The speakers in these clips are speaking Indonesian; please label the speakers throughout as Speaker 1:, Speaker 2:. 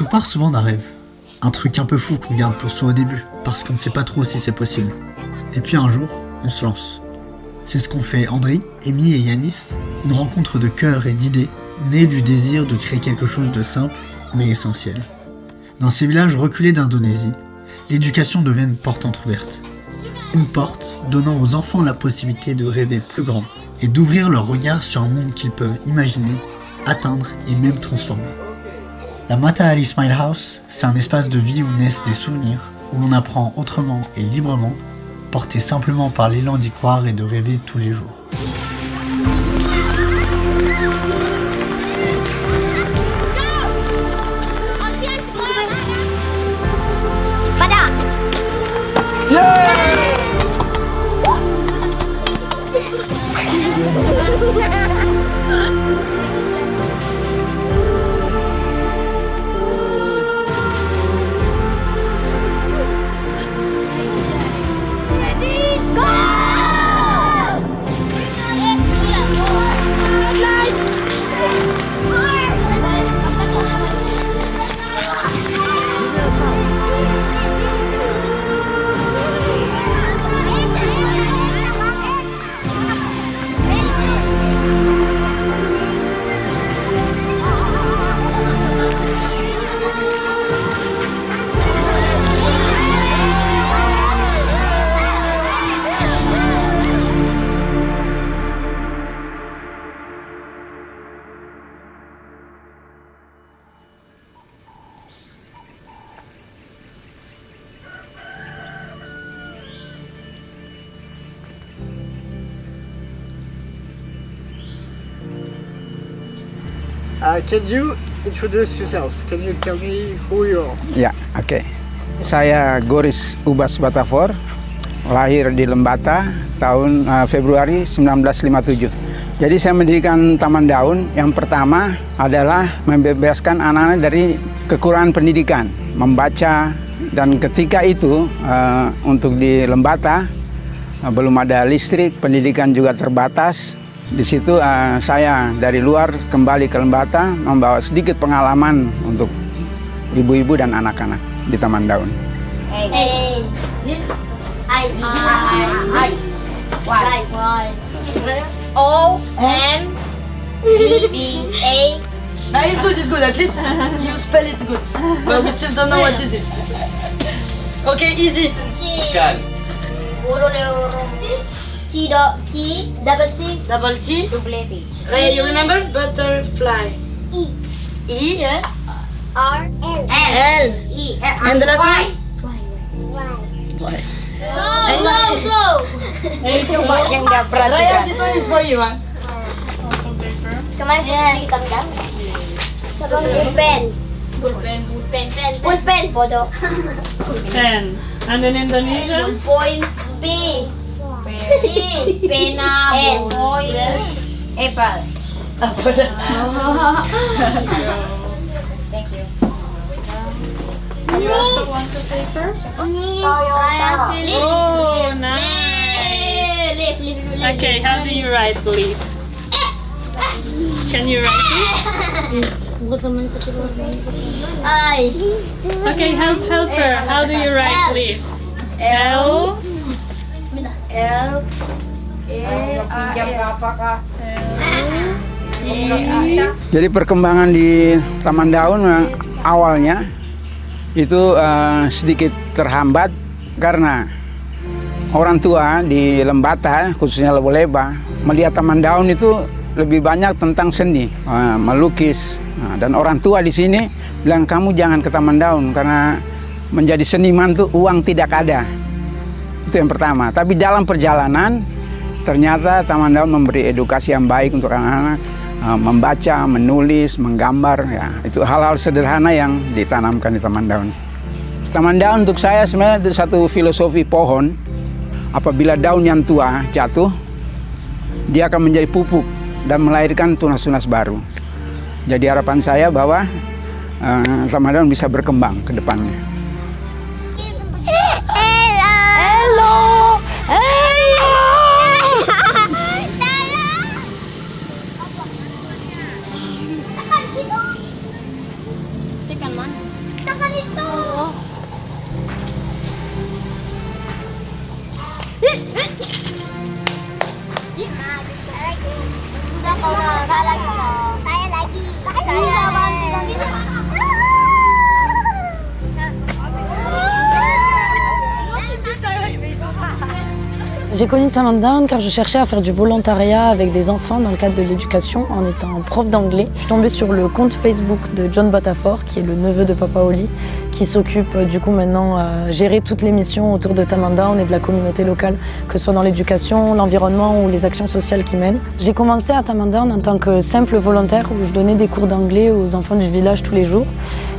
Speaker 1: Tout part souvent d'un rêve. Un truc un peu fou qu'on garde pour soi au début, parce qu'on ne sait pas trop si c'est possible. Et puis un jour, on se lance. C'est ce qu'ont fait Andri, Amy et Yanis, une rencontre de cœur et d'idées, née du désir de créer quelque chose de simple, mais essentiel. Dans ces villages reculés d'Indonésie, l'éducation devient une porte entrouverte. Une porte donnant aux enfants la possibilité de rêver plus grand et d'ouvrir leur regard sur un monde qu'ils peuvent imaginer, atteindre et même transformer. La Mata Ali Smile House, c'est un espace de vie où naissent des souvenirs, où l'on apprend autrement et librement, porté simplement par l'élan d'y croire et de rêver tous les jours.
Speaker 2: Can you introduce yourself? Can you tell me who you are?
Speaker 3: Ya, oke. Saya Goris Ubas Batafor, lahir di Lembata tahun Februari 1957. Jadi saya mendirikan Taman Daun yang pertama adalah membebaskan anak-anak dari kekurangan pendidikan, membaca, dan ketika itu untuk di Lembata belum ada listrik, pendidikan juga terbatas. Di situ saya dari luar kembali ke Lembata membawa sedikit pengalaman untuk ibu-ibu dan anak-anak di Taman Daun.
Speaker 4: O-M-B-B-A.
Speaker 5: It's good. At least you spell it good. But we still don't know what is it. Okay, easy.
Speaker 4: T double T
Speaker 5: Double T.
Speaker 4: double T.
Speaker 5: You remember? Butterfly.
Speaker 4: E
Speaker 5: E, yes.
Speaker 4: R L
Speaker 5: L.
Speaker 4: E
Speaker 5: And the last one?
Speaker 4: Y.
Speaker 5: Slow.
Speaker 4: Coba yang nggak
Speaker 5: Raya, this one is for you, huh?
Speaker 4: Kemarin saya ditendang. Pulpen bodoh.
Speaker 6: Pen. And in Indonesian?
Speaker 4: Point P. Pena, boy, apple. Thank you.
Speaker 6: You also want the papers? Oh, nice. Okay, how do you write leaf? Can you write it? Okay, help her. How do you write leaf? L.
Speaker 4: L
Speaker 3: Jadi perkembangan di Taman Daun awalnya itu sedikit terhambat karena orang tua di Lembata, khususnya Lebo-Leba, melihat Taman Daun itu lebih banyak tentang seni, melukis. Dan orang tua di sini bilang, kamu jangan ke Taman Daun karena menjadi seniman tuh uang tidak ada. Itu yang pertama. Tapi dalam perjalanan ternyata Taman Daun memberi edukasi yang baik untuk anak-anak, membaca, menulis, menggambar. Ya, itu hal-hal sederhana yang ditanamkan di Taman Daun. Taman Daun untuk saya sebenarnya itu satu filosofi pohon. Apabila daun yang tua jatuh, dia akan menjadi pupuk dan melahirkan tunas-tunas baru. Jadi harapan saya bahwa Taman Daun bisa berkembang ke depannya.
Speaker 4: Tekan mana? Saya lagi. Saya.
Speaker 5: J'ai connu Tam Down car je cherchais à faire du volontariat avec des enfants dans le cadre de l'éducation en étant prof d'anglais. Je suis tombée sur le compte Facebook de John Batafort, qui est le neveu de Papa Oli, qui s'occupe du coup maintenant à gérer toutes les missions autour de Tam Down et de la communauté locale, que ce soit dans l'éducation, l'environnement ou les actions sociales qu'il mène. J'ai commencé à Tam Down en tant que simple volontaire où je donnais des cours d'anglais aux enfants du village tous les jours.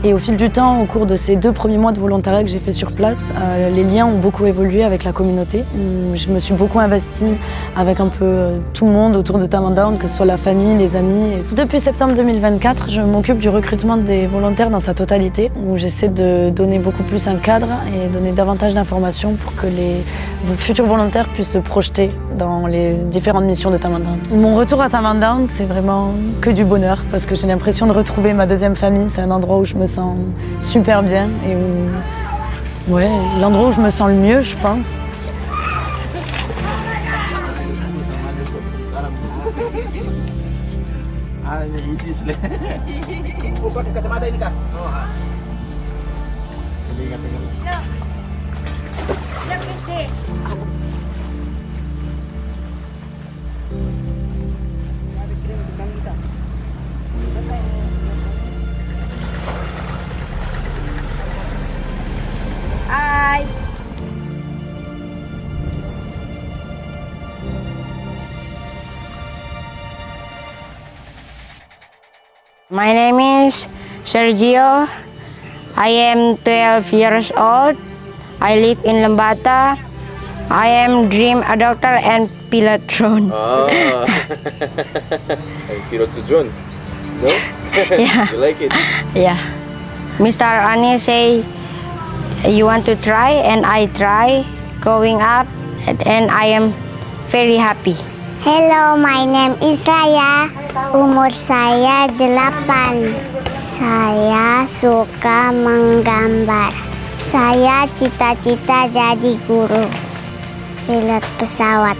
Speaker 5: Et au fil du temps, au cours de ces 2 premiers mois de volontariat que j'ai fait sur place, les liens ont beaucoup évolué avec la communauté. Je me suis beaucoup investie avec un peu tout le monde autour de Tam Down, que ce soit la famille, les amis. Et depuis septembre 2024, je m'occupe du recrutement des volontaires dans sa totalité, où j'essaie de donner beaucoup plus un cadre et donner davantage d'informations pour que les futurs volontaires puissent se projeter dans les différentes missions de Tam Down. Mon retour à Tam Down, c'est vraiment que du bonheur, parce que j'ai l'impression de retrouver ma deuxième famille. C'est un endroit où je me sens super bien et où, ouais, l'endroit où je me sens le mieux, je pense.
Speaker 7: My name is Sergio. I am 12 years old. I live in Lembata. I am dream a doctor and pilotron.
Speaker 8: Ah, pilot to drone. No?
Speaker 7: Yeah.
Speaker 8: You like it?
Speaker 7: Yeah. Mr. Ani say you want to try and I try going up and I am very happy.
Speaker 4: Hello, my name is Raya. Umur saya 8. Saya suka menggambar. Saya cita-cita jadi guru pilot pesawat.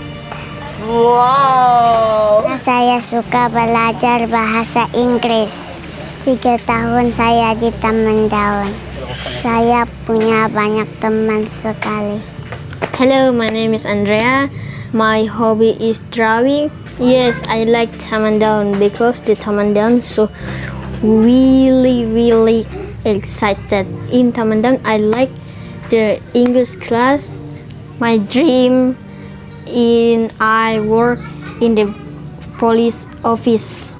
Speaker 5: Wow.
Speaker 4: Saya suka belajar bahasa Inggris. 3 tahun saya di Tam Down. Saya punya banyak teman sekali.
Speaker 9: Hello, my name is Andrea. My hobby is drawing. Yes, I like Tam Down because the Tam Down so really excited. In Tam Down, I like the English class. My dream in I work in the police office.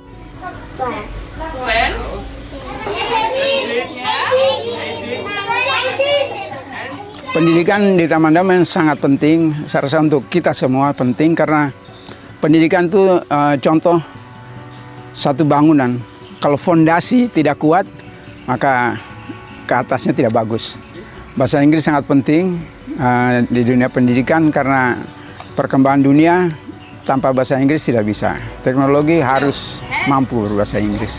Speaker 3: Pendidikan di Tam Down sangat penting, saya rasa untuk kita semua penting karena pendidikan itu contoh satu bangunan. Kalau fondasi tidak kuat, maka ke atasnya tidak bagus. Bahasa Inggris sangat penting di dunia pendidikan karena perkembangan dunia tanpa bahasa Inggris tidak bisa. Teknologi harus mampu berbahasa Inggris.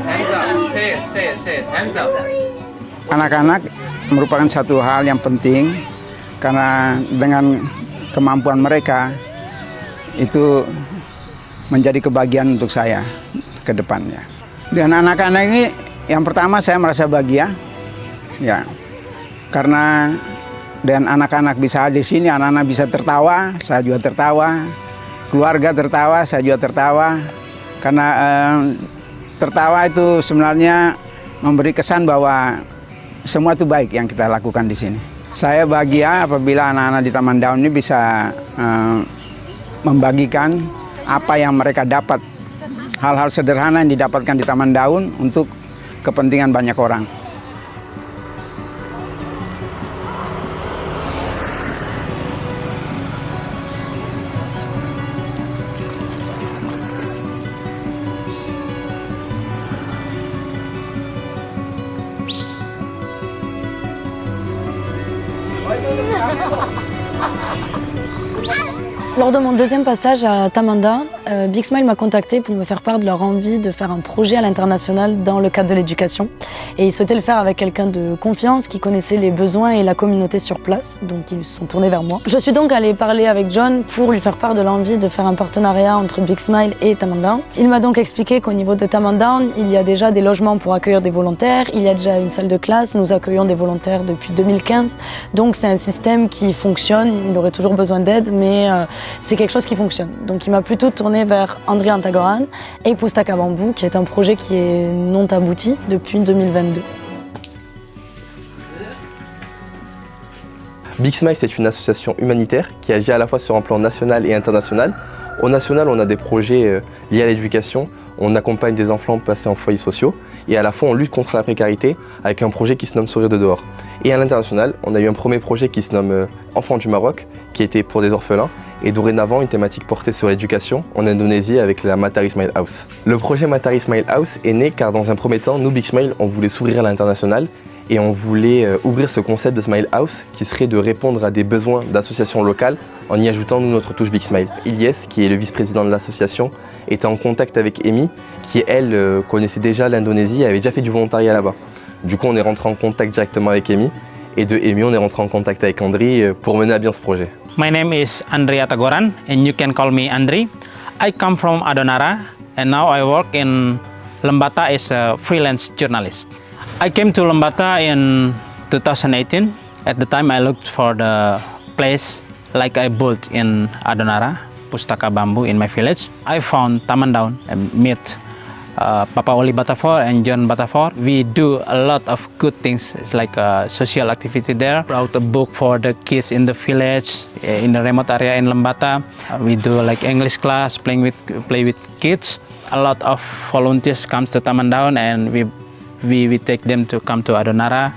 Speaker 8: Hands up. Say it. Hands up.
Speaker 3: Anak-anak merupakan satu hal yang penting karena dengan kemampuan mereka itu menjadi kebahagiaan untuk saya ke depannya. Dengan anak-anak ini yang pertama saya merasa bahagia ya. Karena dengan anak-anak bisa di sini, anak-anak bisa tertawa, saya juga tertawa. Keluarga tertawa, saya juga tertawa. Karena tertawa itu sebenarnya memberi kesan bahwa semua itu baik yang kita lakukan di sini. Saya bahagia apabila anak-anak di Tam Down ini bisa membagikan apa yang mereka dapat, hal-hal sederhana yang didapatkan di Tam Down untuk kepentingan banyak orang.
Speaker 5: Lors de mon deuxième passage à Tamanda, Big Smile m'a contacté pour me faire part de leur envie de faire un projet à l'international dans le cadre de l'éducation. Et ils souhaitaient le faire avec quelqu'un de confiance qui connaissait les besoins et la communauté sur place, donc ils se sont tournés vers moi. Je suis donc allée parler avec John pour lui faire part de l'envie de faire un partenariat entre Big Smile et Tamandown. Il m'a donc expliqué qu'au niveau de Tamandown, il y a déjà des logements pour accueillir des volontaires, il y a déjà une salle de classe, nous accueillons des volontaires depuis 2015, donc c'est un système qui fonctionne, il aurait toujours besoin d'aide, mais c'est quelque chose qui fonctionne. Donc il m'a plutôt tourné vers Andri Antagoran et Pustaka Bambu, qui est un projet qui est non abouti depuis 2022.
Speaker 8: Big Smile, c'est une association humanitaire qui agit à la fois sur un plan national et international. Au national, on a des projets liés à l'éducation, on accompagne des enfants passés en foyers sociaux et à la fois on lutte contre la précarité avec un projet qui se nomme Sourire de dehors. Et à l'international, on a eu un premier projet qui se nomme Enfants du Maroc, qui était pour des orphelins, et dorénavant une thématique portée sur l'éducation en Indonésie avec la Matahari Smile House. Le projet Matahari Smile House est né car dans un premier temps, nous Big Smile, on voulait s'ouvrir à l'international et on voulait ouvrir ce concept de Smile House qui serait de répondre à des besoins d'associations locales en y ajoutant nous notre touche Big Smile. Ilyes, qui est le vice-président de l'association, était en contact avec Amy, qui elle connaissait déjà l'Indonésie et avait déjà fait du volontariat là-bas. Du coup, on est rentré en contact directement avec Amy et de Amy, on est rentré en contact avec Andri pour mener à bien ce projet.
Speaker 10: My name is Andri Antagoran and you can call me Andri. I come from Adonara and now I work in Lembata as a freelance journalist. I came to Lembata in 2018. At the time I looked for the place like I built in Adonara, Pustaka Bambu in my village. I found Tamandown and met Papa Oli Batafor and John Batafor. We do a lot of good things. It's like a social activity there. Wrote a book for the kids in the village, in the remote area in Lembata. We do like English class, play with kids. A lot of volunteers comes to Tamandown and we take them to come to Adonara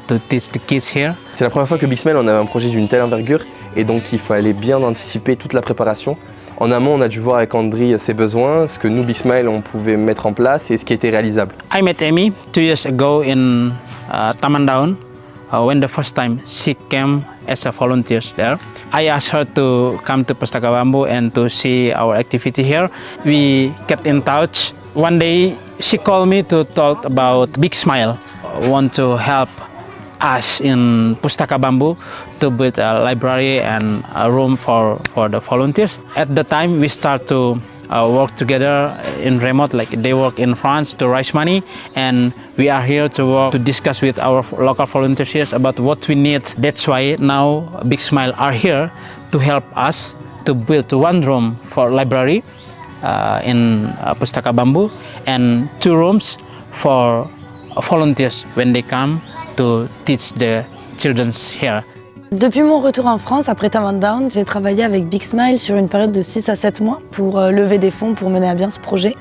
Speaker 10: to teach the kids here.
Speaker 8: C'est la première fois que Big Smile on avait un projet d'une telle envergure et donc il fallait bien anticiper toute la préparation. En amont, on a dû voir avec Andri ses besoins, ce que nous, Big Smile, on pouvait mettre en place et ce qui était réalisable.
Speaker 10: I met Amy 2 years ago in Tamandown when the first time she came as a volunteer there. I asked her to come to Pustaka Bambu and to see our activity here. We kept in touch. One day, she called me to talk about Big Smile, want to help us in Pustaka Bambu to build a library and a room for the volunteers. At the time, we start to work together in remote, like they work in France to raise money, and we are here to work to discuss with our local volunteers about what we need. That's why now Big Smile are here to help us to build one room for library in Pustaka Bambu and 2 rooms for volunteers when they come to teach the children here.
Speaker 5: Depuis mon retour en France, après Tamandown, j'ai travaillé avec Big Smile sur une période de 6 à 7 mois pour lever des fonds pour mener à bien ce projet.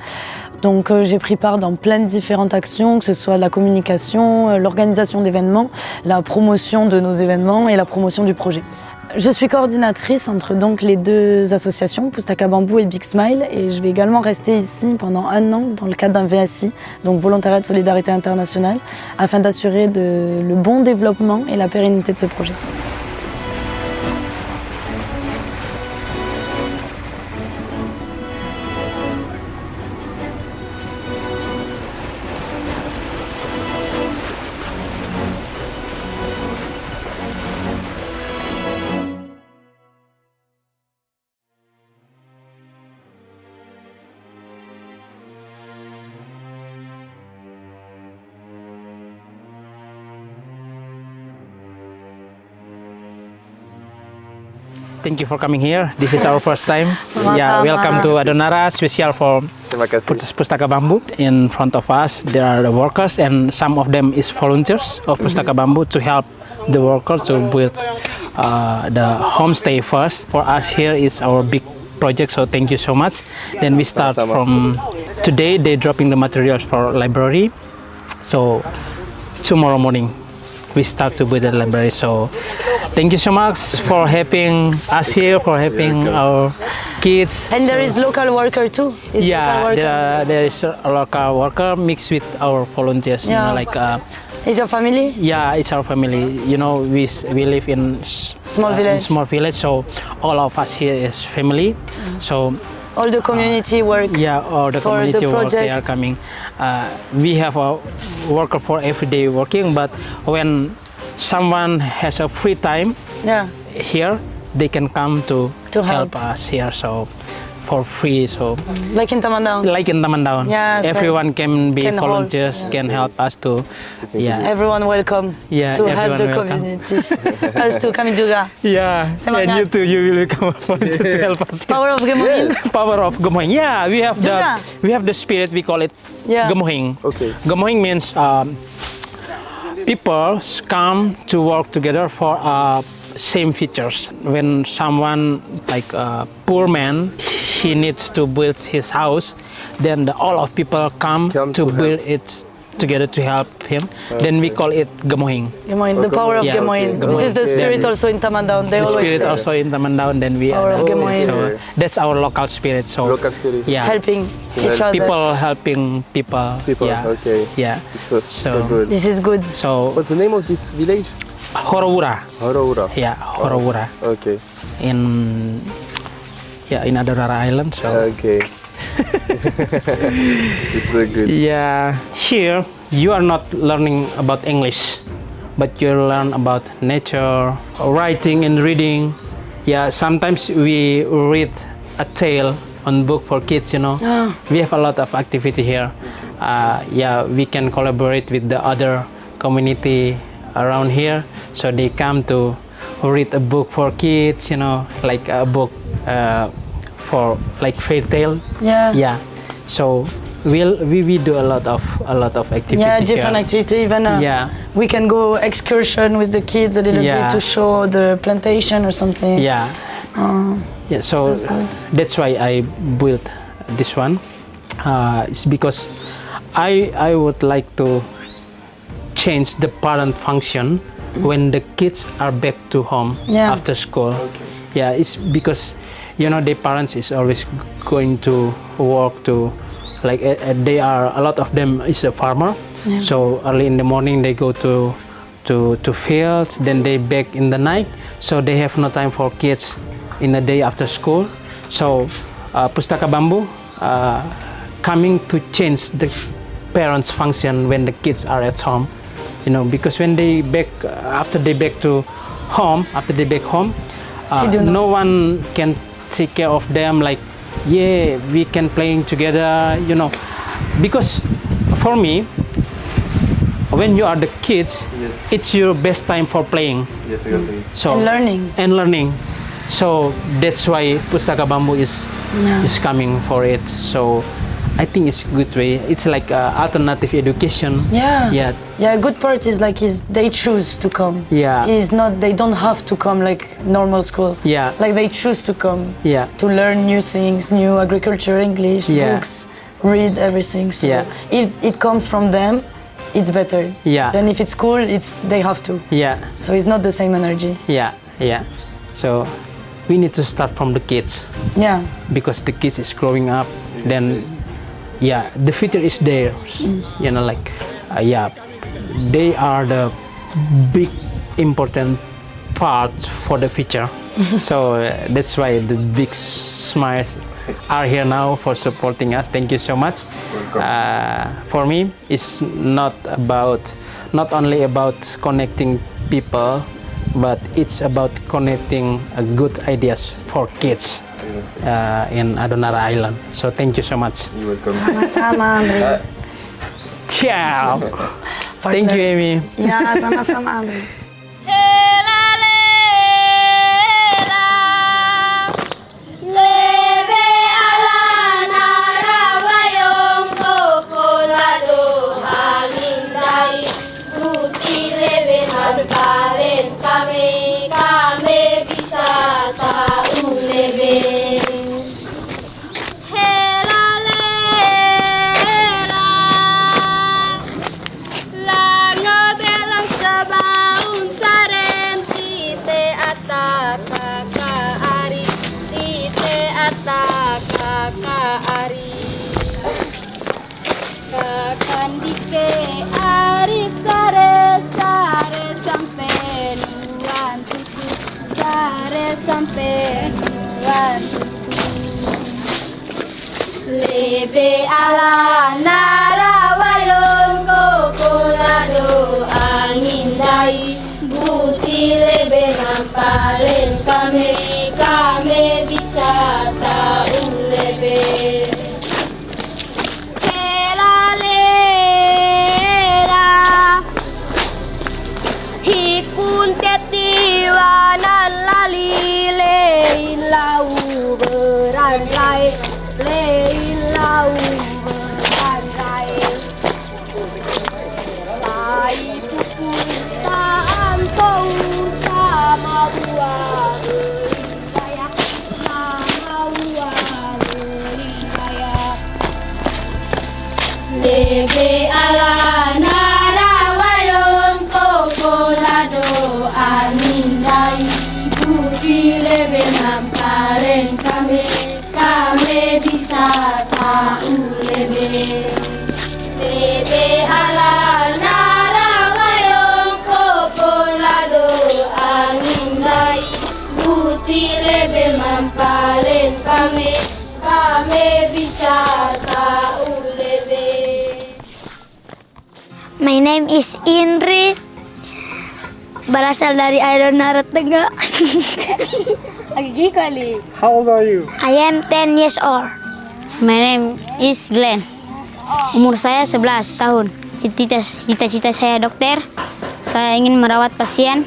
Speaker 5: Donc j'ai pris part dans plein de différentes actions, que ce soit la communication, l'organisation d'événements, la promotion de nos événements et la promotion du projet. Je suis coordinatrice entre donc les 2 associations, Pustaka Bambu et Big Smile, et je vais également rester ici pendant 1 an dans le cadre d'un VSI, donc Volontariat de Solidarité Internationale, afin d'assurer le bon développement et la pérennité de ce projet.
Speaker 10: Thank you for coming here. This is our first time. Yeah, welcome to Adonara, special for Pustaka Bambu. In front of us, there are the workers, and some of them is volunteers of Pustaka Bambu to help the workers to build the homestay first. For us here is our big project, so thank you so much. Then we start from today. They dropping the materials for library. So tomorrow morning we start to build the library. So thank you so much for helping us here, for helping our kids.
Speaker 5: And there is local worker too.
Speaker 10: Yeah, there is a local worker mixed with our volunteers.
Speaker 5: Yeah.
Speaker 10: You know, like
Speaker 5: Is your family?
Speaker 10: Yeah, it's our family. You know, we live in
Speaker 5: Small village.
Speaker 10: small village, so all of us here is family. So
Speaker 5: All the community work.
Speaker 10: yeah, all the
Speaker 5: For the
Speaker 10: community work they
Speaker 5: project.
Speaker 10: are coming. We have a worker for everyday working, but when someone has a free time
Speaker 5: Yeah.
Speaker 10: here, they can come to
Speaker 5: help.
Speaker 10: help us here. So for free. So
Speaker 5: Like in Tamandaun.
Speaker 10: like in Tamandaun,
Speaker 5: Yeah,
Speaker 10: everyone can be
Speaker 5: can hold,
Speaker 10: volunteers, can help us to
Speaker 5: Everyone welcome
Speaker 10: Yeah,
Speaker 5: to help
Speaker 10: everyone
Speaker 5: the
Speaker 10: welcome.
Speaker 5: community. Us too, kami juga.
Speaker 10: Yeah,
Speaker 5: Semangat.
Speaker 10: and you too, you will come volunteer to help us.
Speaker 5: Power of Gemohin.
Speaker 10: Power of Gemohing. Yeah,
Speaker 5: Juga.
Speaker 10: we have the spirit. We call it
Speaker 5: Yeah.
Speaker 10: Gemohing.
Speaker 8: Okay.
Speaker 10: Gemohing means people come to work together for same features. When someone like a poor man, he needs to build his house, then all of people come to build it together to help him. Then we call it Gemohing.
Speaker 5: Gemohin, the power of
Speaker 10: Yeah.
Speaker 5: Gemohin.
Speaker 10: Okay.
Speaker 5: This is the
Speaker 10: Okay.
Speaker 5: spirit also in Tamandaun. They
Speaker 10: The
Speaker 5: always
Speaker 10: spirit also in Tamandaun, then we
Speaker 5: Power of Gemohin.
Speaker 10: so that's our local spirit. So
Speaker 8: Local spirit.
Speaker 10: yeah,
Speaker 5: helping each other.
Speaker 10: people helping people.
Speaker 8: People,
Speaker 10: Yeah,
Speaker 8: okay.
Speaker 10: yeah.
Speaker 8: It's so good.
Speaker 5: This is good.
Speaker 10: So
Speaker 8: What's the name of this village?
Speaker 10: Horowura.
Speaker 8: Horoura.
Speaker 10: Yeah, Horowura
Speaker 8: Okay.
Speaker 10: in Adonara Island. So
Speaker 8: Okay. It's so good.
Speaker 10: yeah, here you are not learning about English, but you learn about nature, writing and reading. Yeah, sometimes we read a tale on book for kids. You know, we have a lot of activity here. Yeah, we can collaborate with the other community around here, so they come to read a book for kids. You know, like a book for like fairy tale.
Speaker 5: Yeah.
Speaker 10: Yeah, so we do a lot of activity.
Speaker 5: Yeah, different
Speaker 10: here.
Speaker 5: activity. Even
Speaker 10: Yeah.
Speaker 5: we can go excursion with the kids a little
Speaker 10: Yeah.
Speaker 5: bit to show the plantation or something.
Speaker 10: Yeah. Yeah. So
Speaker 5: That's good.
Speaker 10: that's why I built this one. It's because I would like to change the parent function when the kids are back to home
Speaker 5: Yeah.
Speaker 10: after school. Yeah, it's because you know the parents is always going to work to like they are a lot of them is a farmer. So early in the morning they go to fields, then they back in the night, so they have no time for kids in the day after school. So Pustaka Bambu coming to change the parents function when the kids are at home, you know, because when they back after they back home, no one can take care of them, like yeah, we can playing together, you know, because for me when you are the kids, it's your best time for playing.
Speaker 8: Yes, exactly.
Speaker 10: So
Speaker 5: And learning.
Speaker 10: so that's why Pustaka Bambu is coming for it. So I think it's a good way. It's like alternative education.
Speaker 5: Yeah.
Speaker 10: Yeah.
Speaker 5: Yeah, good part is like they choose to come.
Speaker 10: Yeah.
Speaker 5: It's not they don't have to come like normal school.
Speaker 10: Yeah.
Speaker 5: Like they choose to come.
Speaker 10: Yeah.
Speaker 5: To learn new things, new agriculture, English,
Speaker 10: Yeah.
Speaker 5: books, read everything. So
Speaker 10: Yeah.
Speaker 5: if it comes from them, it's better.
Speaker 10: Yeah.
Speaker 5: Then if it's school, they have to.
Speaker 10: Yeah.
Speaker 5: So it's not the same energy.
Speaker 10: Yeah. Yeah. So we need to start from the kids,
Speaker 5: Yeah.
Speaker 10: because the kids is growing up. Then yeah, the future is there. You know, like yeah, they are the big important part for the future. So that's why the big smiles are here now for supporting us. Thank you so much. For me, it's not only about connecting people, but it's about connecting good ideas for kids in Adonara Island. So thank you so much.
Speaker 8: You're welcome.
Speaker 5: Sama-sama, Andre.
Speaker 10: Ciao. Thank you, Amy.
Speaker 5: Ya, sama-sama, Andre.
Speaker 9: Lang belang sa bau sampai lebe ala narawayon kokolado angin dai buti lebe nampalin kami bisa tahu lebe kelalera hipun tetiwanan lali lein lau berantai lein lau berantai lai pupun taan kau sama buah beribaya sama buah beribaya lebe ala narawayon kokolado anindai budi lebe namparen kami bisa tahu lebe ala narawayon kokolado anindai budi lebe namparen kami bisa tahu lebe.
Speaker 4: My name is Indri, berasal dari Adonara Tengah.
Speaker 7: Lagi kali.
Speaker 2: How old are you?
Speaker 4: I am 10 years old.
Speaker 7: My name is Glenn. Umur saya 11 tahun. Cita-cita saya dokter. Saya ingin merawat pasien.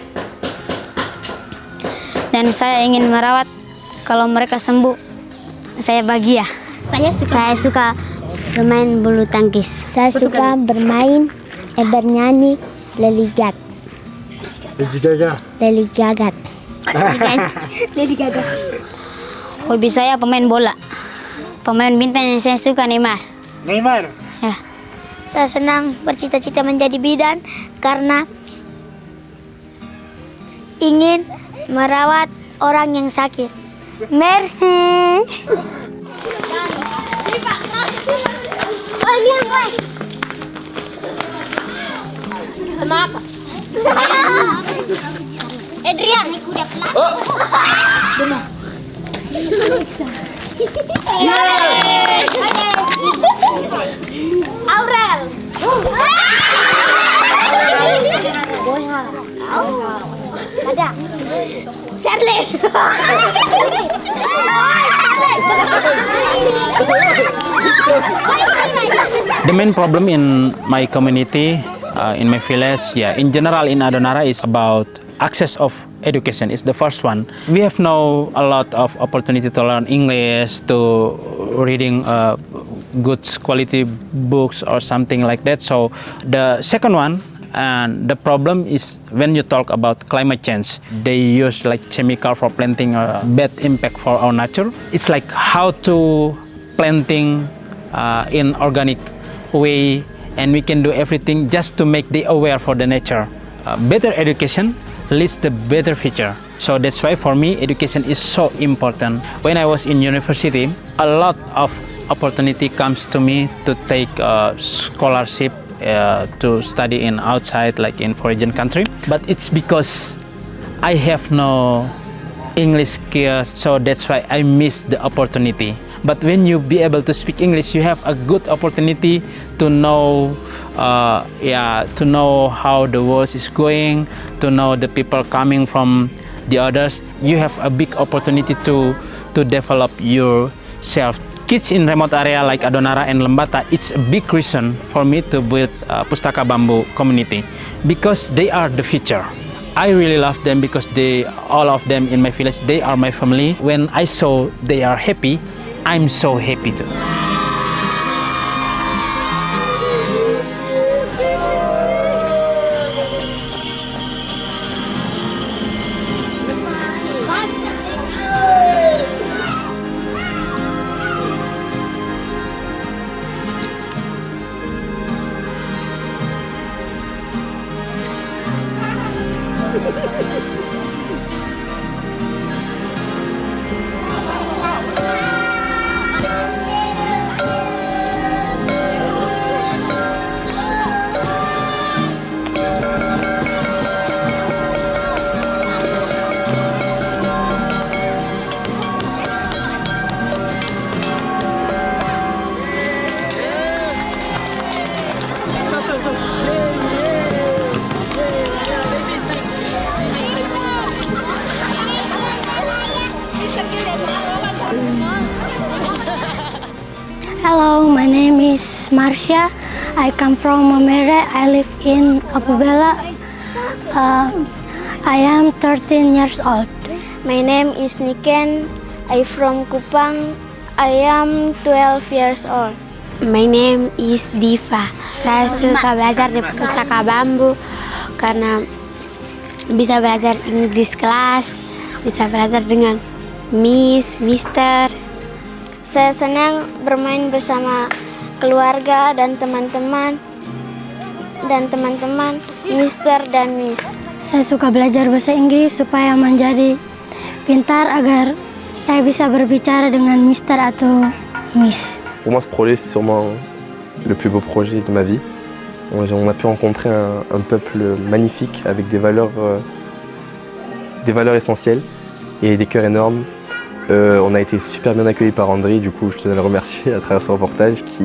Speaker 7: Dan saya ingin merawat kalau mereka sembuh. Saya bahagia.
Speaker 4: Saya suka bermain bulu tangkis. Saya suka bernyanyi Lady Gaga.
Speaker 2: Lady Gaga.
Speaker 4: Lady Gaga.
Speaker 7: Hobi saya pemain bola. Pemain bintang yang saya suka Neymar. Ya.
Speaker 4: Saya senang bercita-cita menjadi bidan karena ingin merawat orang yang sakit. Merci.
Speaker 9: Kenapa? Adrian, aku udah pernah. Aurel. Ada. Charles.
Speaker 10: The main problem in my community, in my village, in general in Adonara, is about access of education. Is the first one. We have now a lot of opportunity to learn English, to reading good quality books or something like that. So the second one, and the problem is when you talk about climate change, they use like chemical for planting, bad impact for our nature. It's like how to planting in organic way, and we can do everything just to make the aware for the nature. Better education leads to better future. So that's why for me education is so important. When I was in university, a lot of opportunity comes to me to take scholarship to study in outside, like in foreign country. But it's because I have no English skills, so that's why I miss the opportunity. But when you be able to speak English, you have a good opportunity to know, to know how the world is going, to know the people coming from the others. You have a big opportunity to develop yourself. Kids in remote area like Adonara and Lembata, it's a big reason for me to build Pustaka Bambu community, because they are the future. I really love them because all of them in my village, they are my family. When I saw they are happy, I'm so happy too.
Speaker 4: is Marsha. I come from Mamere. I live in Apabela. I am 13 years old. My name is Niken. I from Kupang. I am 12 years old. My name is Diva. Saya suka belajar di Pustaka Bambu karena bisa belajar English kelas, bisa belajar dengan Miss, Mister. Saya senang bermain bersama keluarga dan teman-teman, Mister dan Miss. Saya suka belajar bahasa Inggris supaya menjadi pintar agar saya bisa berbicara dengan Mister atau Miss.
Speaker 8: Pour moi, ce projet, c'est sûrement le plus beau projet de ma vie. On a pu rencontrer un peuple magnifique avec des valeurs essentielles et des cœurs énormes. On a été super bien accueillis par Andri, du coup je tenais à le remercier à travers ce reportage qui,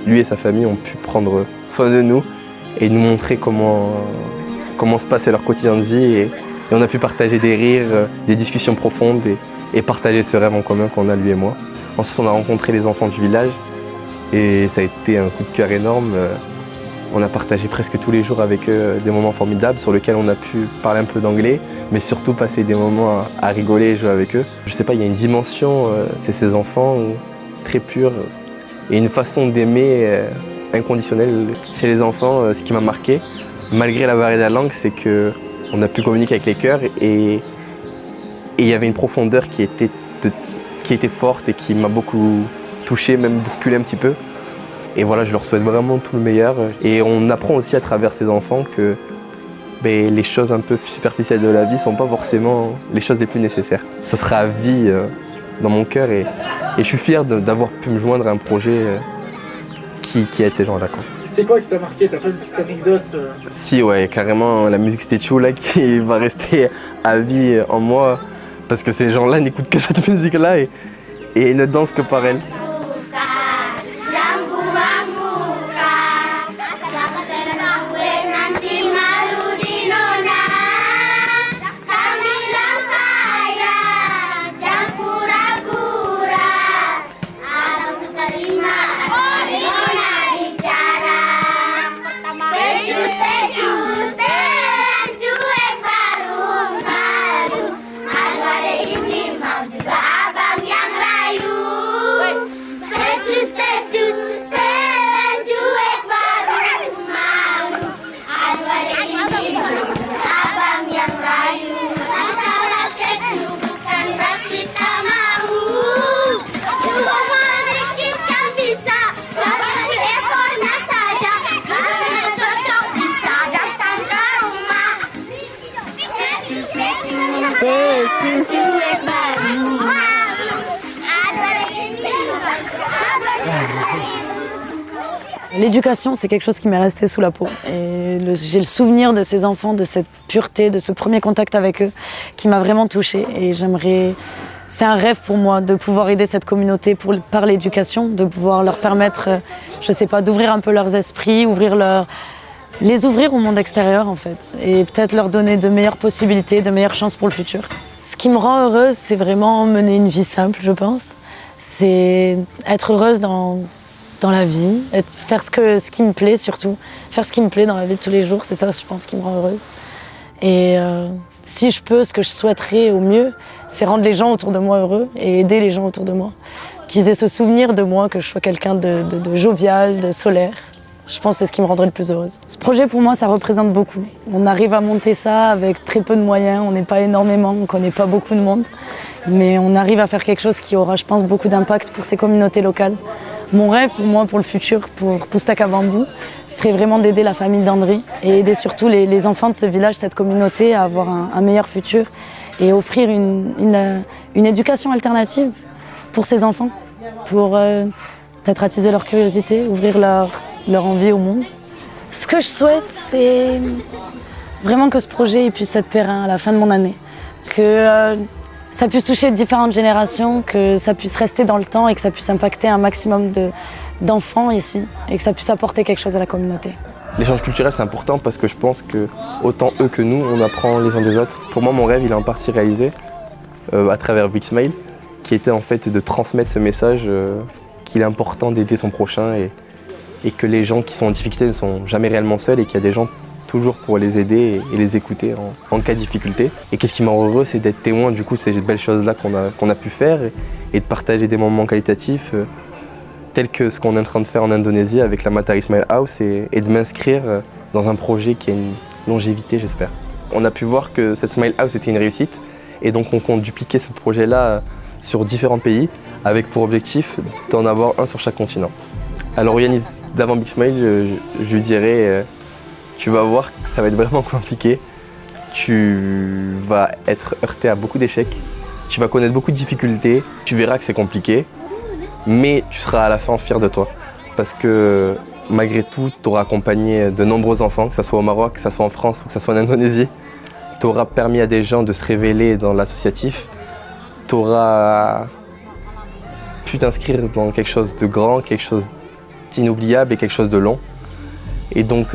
Speaker 8: lui et sa famille, ont pu prendre soin de nous et nous montrer comment se passait leur quotidien de vie et on a pu partager des rires, des discussions profondes et partager ce rêve en commun qu'on a lui et moi. Ensuite on a rencontré les enfants du village et ça a été un coup de cœur énorme. On a partagé presque tous les jours avec eux des moments formidables sur lesquels on a pu parler un peu d'anglais, mais surtout passer des moments à rigoler et jouer avec eux. Je sais pas, il y a une dimension, c'est ces enfants très purs et une façon d'aimer inconditionnelle chez les enfants. Ce qui m'a marqué, malgré la barrière de la langue, c'est qu'on a pu communiquer avec les cœurs et il y avait une profondeur qui était forte et qui m'a beaucoup touché, même bousculé un petit peu. Et voilà, je leur souhaite vraiment tout le meilleur. Et on apprend aussi à travers ces enfants que les choses un peu superficielles de la vie ne sont pas forcément les choses les plus nécessaires. Ça sera à vie dans mon cœur et je suis fier d'avoir pu me joindre à un projet qui aide ces gens-là.
Speaker 2: C'est quoi qui t'a marqué? T'as pas une petite anecdote
Speaker 8: Si, ouais, carrément, la musique Stéchou là qui va rester à vie en moi parce que ces gens-là n'écoutent que cette musique-là et ne dansent que par elle.
Speaker 5: L'éducation, c'est quelque chose qui m'est resté sous la peau. Et j'ai le souvenir de ces enfants, de cette pureté, de ce premier contact avec eux qui m'a vraiment touchée. Et c'est un rêve pour moi de pouvoir aider cette communauté par l'éducation, de pouvoir leur permettre, je sais pas, d'ouvrir un peu leurs esprits, les ouvrir au monde extérieur en fait. Et peut-être leur donner de meilleures possibilités, de meilleures chances pour le futur. Ce qui me rend heureuse, c'est vraiment mener une vie simple, je pense. C'est être heureuse dans la vie, faire ce qui me plaît surtout, faire ce qui me plaît dans la vie de tous les jours, c'est ça je pense qui me rend heureuse. Et si je peux, ce que je souhaiterais au mieux, c'est rendre les gens autour de moi heureux et aider les gens autour de moi. Qu'ils aient ce souvenir de moi, que je sois quelqu'un de jovial, de solaire. Je pense que c'est ce qui me rendrait le plus heureuse. Ce projet pour moi ça représente beaucoup. On arrive à monter ça avec très peu de moyens, on n'est pas énormément, on ne connaît pas beaucoup de monde. Mais on arrive à faire quelque chose qui aura, je pense, beaucoup d'impact pour ces communautés locales. Mon rêve pour moi, pour le futur, pour Pustaka Bambu, serait vraiment d'aider la famille d'Andri et aider surtout les enfants de ce village, cette communauté à avoir un meilleur futur et offrir une éducation alternative pour ces enfants, pour peut-être attiser leur curiosité, ouvrir leur envie au monde. Ce que je souhaite, c'est vraiment que ce projet puisse être périn à la fin de mon année, que ça puisse toucher différentes générations, que ça puisse rester dans le temps et que ça puisse impacter un maximum d'enfants ici et que ça puisse apporter quelque chose à la communauté.
Speaker 8: L'échange culturel c'est important parce que je pense que autant eux que nous, on apprend les uns des autres. Pour moi mon rêve il est en partie réalisé à travers Big Smile qui était en fait de transmettre ce message qu'il est important d'aider son prochain et que les gens qui sont en difficulté ne sont jamais réellement seuls et qu'il y a des gens toujours pour les aider et les écouter en cas de difficulté. Et qu'est-ce qui me rend heureux, c'est d'être témoin du coup de ces belles choses-là qu'on a pu faire et de partager des moments qualitatifs tels que ce qu'on est en train de faire en Indonésie avec la Matahari Smile House et de m'inscrire dans un projet qui a une longévité, j'espère. On a pu voir que cette Smile House était une réussite et donc on compte dupliquer ce projet-là sur différents pays avec pour objectif d'en avoir un sur chaque continent. Alors Yanis, d'avant Big Smile, je lui dirais tu vas voir que ça va être vraiment compliqué, tu vas être heurté à beaucoup d'échecs, tu vas connaître beaucoup de difficultés, tu verras que c'est compliqué, mais tu seras à la fin fier de toi. Parce que malgré tout, tu auras accompagné de nombreux enfants, que ce soit au Maroc, que ce soit en France ou que ce soit en Indonésie. Tu auras permis à des gens de se révéler dans l'associatif, tu auras pu t'inscrire dans quelque chose de grand, quelque chose d'inoubliable et quelque chose de long. Et donc,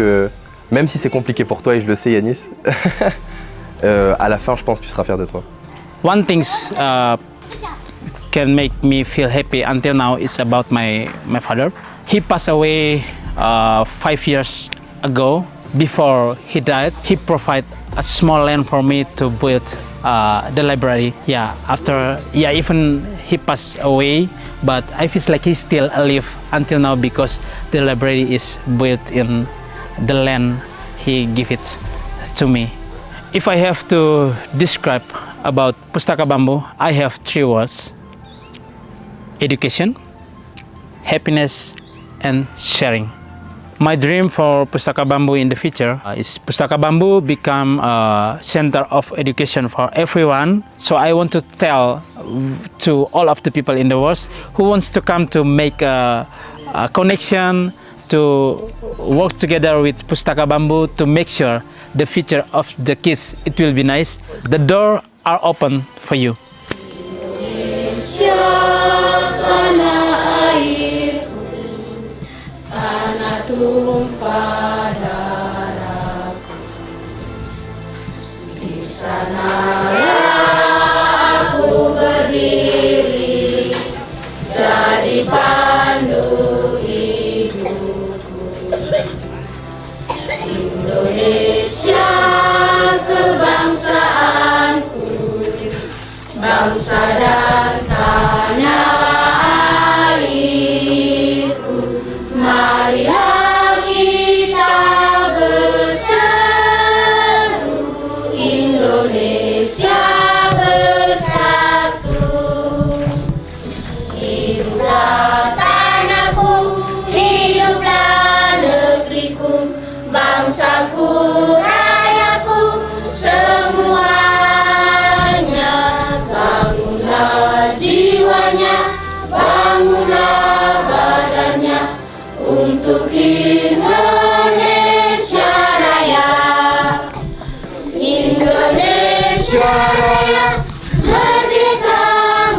Speaker 8: même si c'est compliqué pour toi, et je le sais Yanis, à la fin, je pense que tu seras fier de toi.
Speaker 10: One thing can make me feel happy until now is about my father. He passed away 5 years ago. Before he died, he provided a small land for me to build the library. Even he passed away, but I feel like he's still alive until now because the library is built in the land he gave it to me. If I have to describe about Pustaka Bambu, I have 3 words: education, happiness, and sharing. My dream for Pustaka Bambu in the future is Pustaka Bambu become a center of education for everyone. So I want to tell to all of the people in the world who wants to come to make a connection, to work together with Pustaka Bambu to make sure the future of the kids, it will be nice. The doors are open for you.
Speaker 6: Tumpah darahku, di sanalah aku berdiri, jadi pandu hidupku. Indonesia kebangsaanku, bangsa dan tanah airku. Marilah untuk Indonesia Raya. Indonesia Raya, merdeka,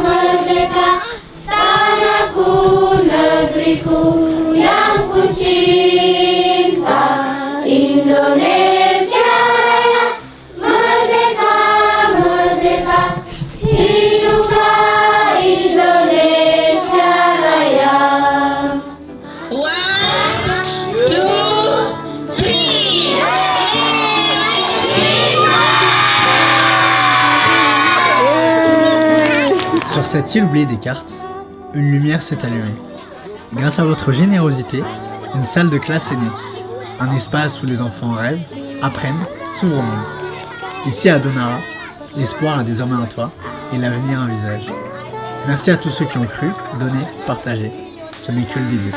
Speaker 6: merdeka, tanahku, negeriku yang ku cinta. Indonesia Raya, merdeka, merdeka, hiduplah Indonesia Raya.
Speaker 1: Sur cette île oubliée des cartes, une lumière s'est allumée. Grâce à votre générosité, une salle de classe est née. Un espace où les enfants rêvent, apprennent, s'ouvrent au monde. Ici à Donara, l'espoir a désormais un toit et l'avenir un visage. Merci à tous ceux qui ont cru, donné, partagé. Ce n'est que le début.